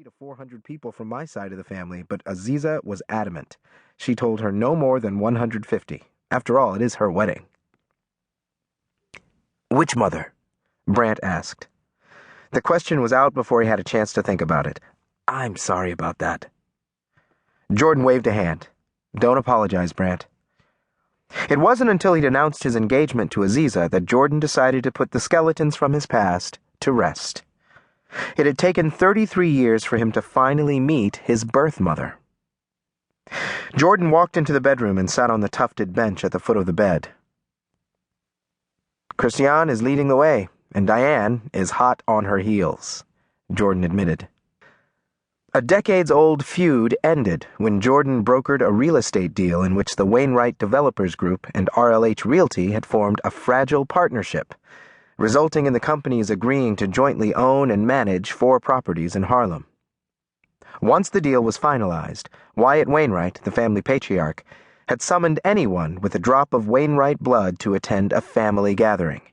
to 400 people from my side of the family, but Aziza was adamant. She told her no more than 150. After all, it is her wedding. "Which mother?" Brandt asked. The question was out before he had a chance to think about it. "I'm sorry about that." Jordan waved a hand. "Don't apologize, Brandt." It wasn't until he'd announced his engagement to Aziza that Jordan decided to put the skeletons from his past to rest. It had taken 33 years for him to finally meet his birth mother. Jordan walked into the bedroom and sat on the tufted bench at the foot of the bed. "Christiane is leading the way, and Diane is hot on her heels," Jordan admitted. A decades-old feud ended when Jordan brokered a real estate deal in which the Wainwright Developers Group and RLH Realty had formed a fragile partnership, resulting in the companies agreeing to jointly own and manage 4 properties in Harlem. Once the deal was finalized, Wyatt Wainwright, the family patriarch, had summoned anyone with a drop of Wainwright blood to attend a family gathering.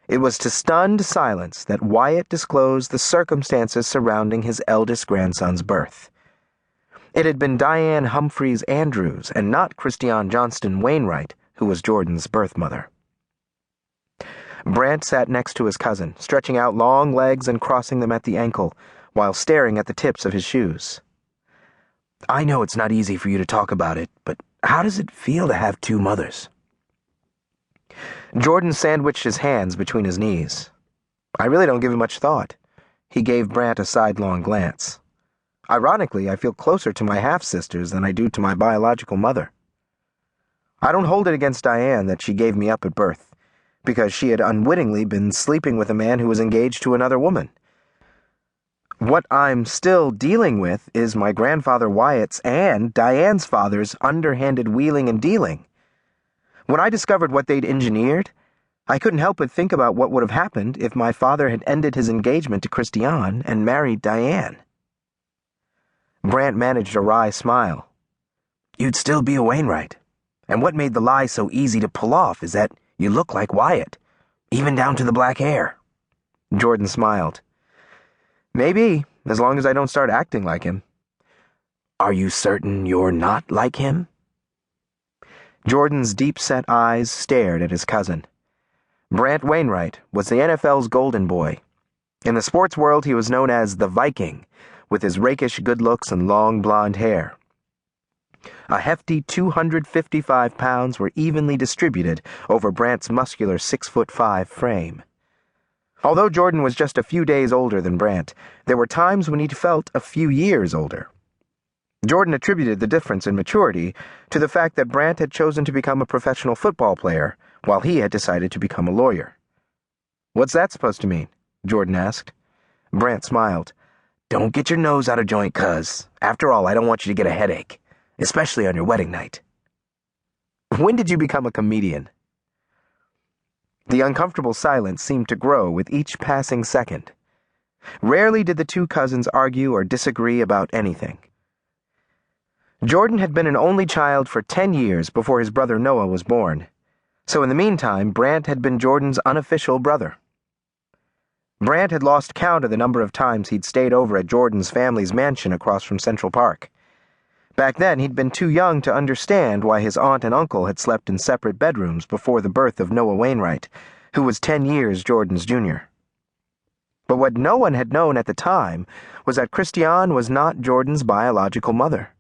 It was to stunned silence that Wyatt disclosed the circumstances surrounding his eldest grandson's birth. It had been Diane Humphreys Andrews and not Christiane Johnston Wainwright who was Jordan's birth mother. Brandt sat next to his cousin, stretching out long legs and crossing them at the ankle, while staring at the tips of his shoes. "I know it's not easy for you to talk about it, but how does it feel to have 2 mothers?" Jordan sandwiched his hands between his knees. "I really don't give it much thought." He gave Brandt a sidelong glance. "Ironically, I feel closer to my half-sisters than I do to my biological mother. I don't hold it against Diane that she gave me up at birth, because she had unwittingly been sleeping with a man who was engaged to another woman. What I'm still dealing with is my grandfather Wyatt's and Diane's father's underhanded wheeling and dealing. When I discovered what they'd engineered, I couldn't help but think about what would have happened if my father had ended his engagement to Christiane and married Diane." Brandt managed a wry smile. "You'd still be a Wainwright. And what made the lie so easy to pull off is that you look like Wyatt, even down to the black hair." Jordan smiled. "Maybe, as long as I don't start acting like him." "Are you certain you're not like him?" Jordan's deep-set eyes stared at his cousin. Brandt Wainwright was the NFL's golden boy. In the sports world, he was known as the Viking, with his rakish good looks and long blonde hair. A hefty 255 pounds were evenly distributed over Brandt's muscular 6'5" frame. Although Jordan was just a few days older than Brandt, there were times when he'd felt a few years older. Jordan attributed the difference in maturity to the fact that Brandt had chosen to become a professional football player, while he had decided to become a lawyer. "What's that supposed to mean?" Jordan asked. Brandt smiled. "Don't get your nose out of joint, cuz. After all, I don't want you to get a headache, especially on your wedding night." "When did you become a comedian?" The uncomfortable silence seemed to grow with each passing second. Rarely did the 2 cousins argue or disagree about anything. Jordan had been an only child for 10 years before his brother Noah was born, so in the meantime, Brandt had been Jordan's unofficial brother. Brandt had lost count of the number of times he'd stayed over at Jordan's family's mansion across from Central Park. Back then, he'd been too young to understand why his aunt and uncle had slept in separate bedrooms before the birth of Noah Wainwright, who was 10 years Jordan's junior. But what no one had known at the time was that Christiane was not Jordan's biological mother,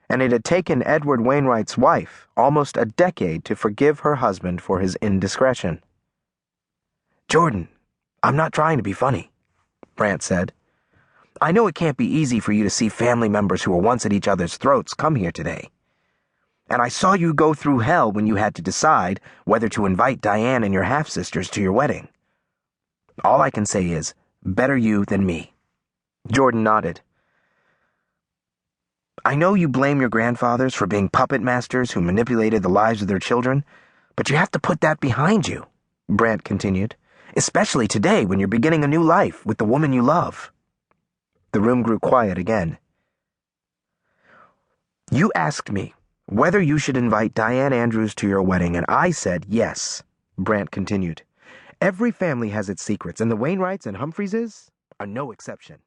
and it had taken Edward Wainwright's wife almost a decade to forgive her husband for his indiscretion. "Jordan, I'm not trying to be funny," Brandt said. "I know it can't be easy for you to see family members who were once at each other's throats come here today. And I saw you go through hell when you had to decide whether to invite Diane and your half-sisters to your wedding. All I can say is, better you than me." Jordan nodded. "I know you blame your grandfathers for being puppet masters who manipulated the lives of their children, but you have to put that behind you," Brandt continued, "especially today when you're beginning a new life with the woman you love." The room grew quiet again. "You asked me whether you should invite Diane Andrews to your wedding, and I said yes," Brandt continued. "Every family has its secrets, and the Wainwrights and Humphreys are no exception."